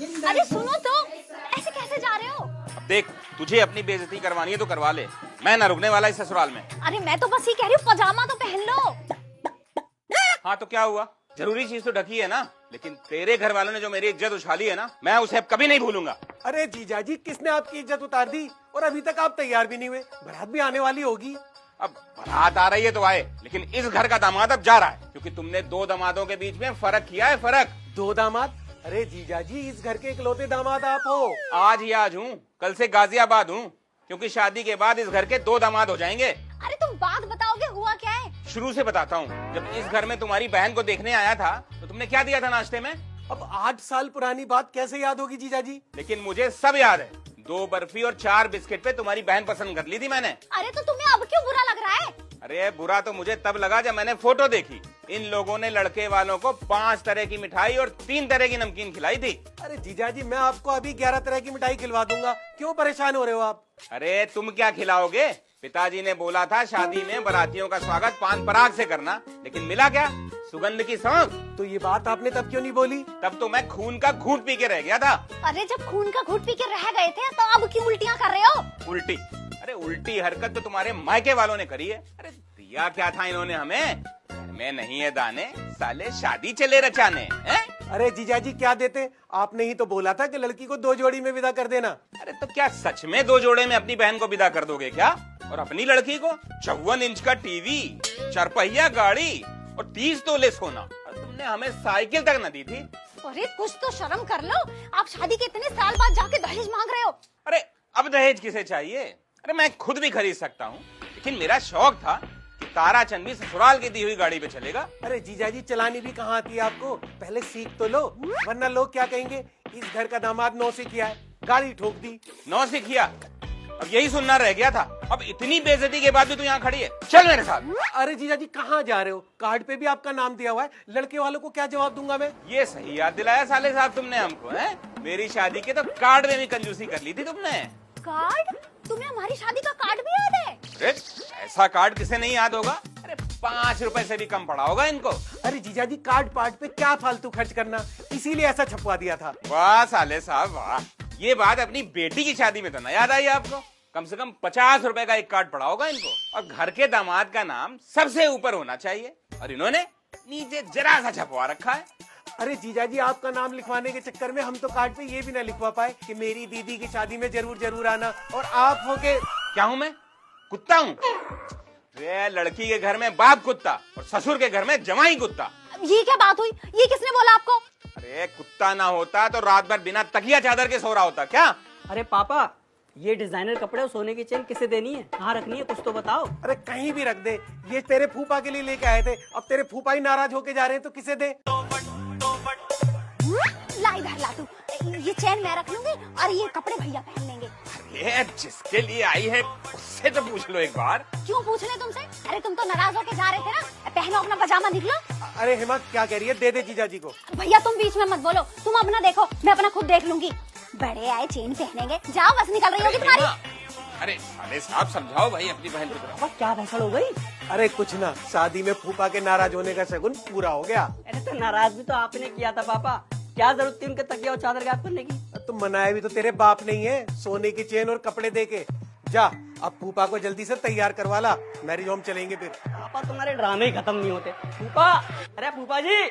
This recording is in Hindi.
अरे सुनो तो, ऐसे कैसे जा रहे हो? अब देख, तुझे अपनी बेइज्जती करवानी है तो करवा ले, मैं ना रुकने वाला इस ससुराल में। अरे मैं तो बस ये कह रही हूँ, पजामा तो पहन लो। हाँ तो क्या हुआ, जरूरी चीज तो ढकी है ना। लेकिन तेरे घर वालों ने जो मेरी इज्जत उछाली है ना, मैं उसे अब कभी नहीं भूलूंगा। अरे जीजाजी, किसने आपकी इज्जत उतार दी? और अभी तक आप तैयार भी नहीं हुए, बारात भी आने वाली होगी। अब बारात आ रही है तो आए, लेकिन इस घर का दामाद अब जा रहा है, क्योंकि तुमने दो दामादों के बीच में फर्क किया है, फर्क। दो दामाद? अरे जीजाजी, इस घर के इकलौते दामाद आप हो। आज ही आज हूँ, कल से गाजियाबाद हूँ, क्योंकि शादी के बाद इस घर के दो दामाद हो जाएंगे। अरे तुम बात बताओगे, हुआ क्या है? शुरू से बताता हूँ। जब इस घर में तुम्हारी बहन को देखने आया था तो तुमने क्या दिया था नाश्ते में? अब 8 साल पुरानी बात कैसे याद होगी जीजाजी? लेकिन मुझे सब याद है। 2 बर्फी और 4 बिस्किट पे तुम्हारी बहन पसंद कर ली थी मैंने। अरे तो तुम्हें अब क्यों बुरा लग रहा है? अरे बुरा तो मुझे तब लगा जब मैंने फोटो देखी। इन लोगों ने लड़के वालों को 5 तरह की मिठाई और 3 तरह की नमकीन खिलाई थी। अरे जीजाजी, मैं आपको अभी 11 तरह की मिठाई खिलवा दूंगा, क्यों परेशान हो रहे हो आप? अरे तुम क्या खिलाओगे? पिताजी ने बोला था शादी में बारातियों का स्वागत पान पराग से करना, लेकिन मिला क्या? सुगंध की सौंफ। तो ये बात आपने तब क्यों नहीं बोली? तब तो मैं खून का घूंट पी के रह गया था। अरे जब खून का घूंट पी के रह गए थे तो अब क्यों उल्टियाँ कर रहे हो? उल्टी? अरे उल्टी हरकत तो तुम्हारे मायके वालों ने करी है। अरे दिया क्या था इन्होंने हमें? घर में नहीं है दाने, साले शादी चले रचाने हैं? अरे जीजाजी, क्या देते? आपने ही तो बोला था कि लड़की को 2 जोड़ी में विदा कर देना। अरे तो क्या सच में 2 जोड़े में अपनी बहन को विदा कर दोगे क्या? और अपनी लड़की को 54 इंच का टीवी, 4 पहिया गाड़ी और 30 तोले सोना। तुमने हमें साइकिल तक न दी थी। अरे कुछ तो शर्म कर लो, आप शादी के इतने साल बाद जाके दहेज मांग रहे हो। अरे अब दहेज किसे चाहिए? अरे मैं खुद भी खरीद सकता हूँ, लेकिन मेरा शौक था कि ताराचंद भी ससुराल की दी हुई गाड़ी पे चलेगा। अरे जीजाजी, चलानी भी कहाँ आती है आपको? पहले सीख तो लो, वरना लोग क्या कहेंगे? इस घर का दामाद 9 से किया है, गाड़ी ठोक दी। 9 से किया? अब यही सुनना रह गया था। अब इतनी बेइज्जती के बाद भी तू यहाँ खड़ी है, चल मेरे साथ। अरे जीजाजी, कहाँ जा रहे हो? कार्ड पे भी आपका नाम दिया हुआ है, लड़के वालों को क्या जवाब दूंगा मैं? ये सही याद दिलाया साले साहब तुमने हमको, हैं? मेरी शादी के तो कार्ड में भी कंजूसी कर ली थी तुमने। कार्ड? तुम्हें हमारी शादी का कार्ड भी याद है? अरे ऐसा कार्ड किसे नहीं याद होगा? अरे 5 रुपए से भी कम पड़ा होगा इनको। अरे जीजाजी, कार्ड पार्ट पे क्या फालतू खर्च करना, इसीलिए ऐसा छपवा दिया था। वाह साले साहब वाह, ये बात अपनी बेटी की शादी में तो ना याद आई आपको? कम से कम 50 रुपए का एक कार्ड पड़ा होगा इनको। और घर के दामाद का नाम सबसे ऊपर होना चाहिए, और इन्होंने नीचे जरा सा छपवा रखा है। अरे जीजाजी, आपका नाम लिखवाने के चक्कर में हम तो कार्ड पे ये भी ना लिखवा पाए कि मेरी दीदी की शादी में जरूर जरूर आना। और आप हो के क्या हूँ मैं? कुत्ता हूँ? रे लड़की के घर में बाप कुत्ता और ससुर के घर में जमाई कुत्ता। ये क्या बात हुई? ये किसने बोला आपको? अरे कुत्ता ना होता तो रात भर बिना तकिया चादर के सो रहा होता क्या? अरे पापा, ये डिजाइनर कपड़े और सोने की चेन किसे देनी है, कहाँ रखनी है, कुछ तो बताओ। अरे कहीं भी रख दे, ये तेरे फूफा के लिए लेके आए थे, अब तेरे फूफा ही नाराज होके जा रहे हैं तो किसे दे? ला इधर ला तू, ये चैन मैं रख लूंगी और ये कपड़े भैया पहन लेंगे। अरे जिसके लिए आई है उससे तो पूछ लो एक बार। क्यों पूछ ले तुमसे? अरे तुम तो नाराज होके जा रहे थे ना, पहनो अपना पजामा, निकलो। अरे हेमा, क्या कह रही है? दे दे जीजाजी को। भैया तुम बीच में मत बोलो, तुम अपना देखो, मैं अपना खुद देख लूंगी। बड़े आए चेन पहनेंगे, जाओ बस निकल रही होगी तुम्हारी। अरे साले साहब समझाओ भाई अपनी बहन को। पापा क्या भसड़ हो गई? अरे कुछ ना, शादी में फूफा के नाराज होने का शगुन पूरा हो गया। अरे तो नाराज भी तो आपने किया था पापा, क्या जरूरत थी उनके तकिया और चादर गायब करने की? तुम मनाया भी तो तेरे बाप नहीं है, सोने की चेन और कपड़े दे के। जा, अब फूफा को जल्दी से तैयार करवा ला, मैरिज होम चलेंगे फिर। पापा तुम्हारे ड्रामे ही खत्म नहीं होते। फूफा, अरे फूफा जी,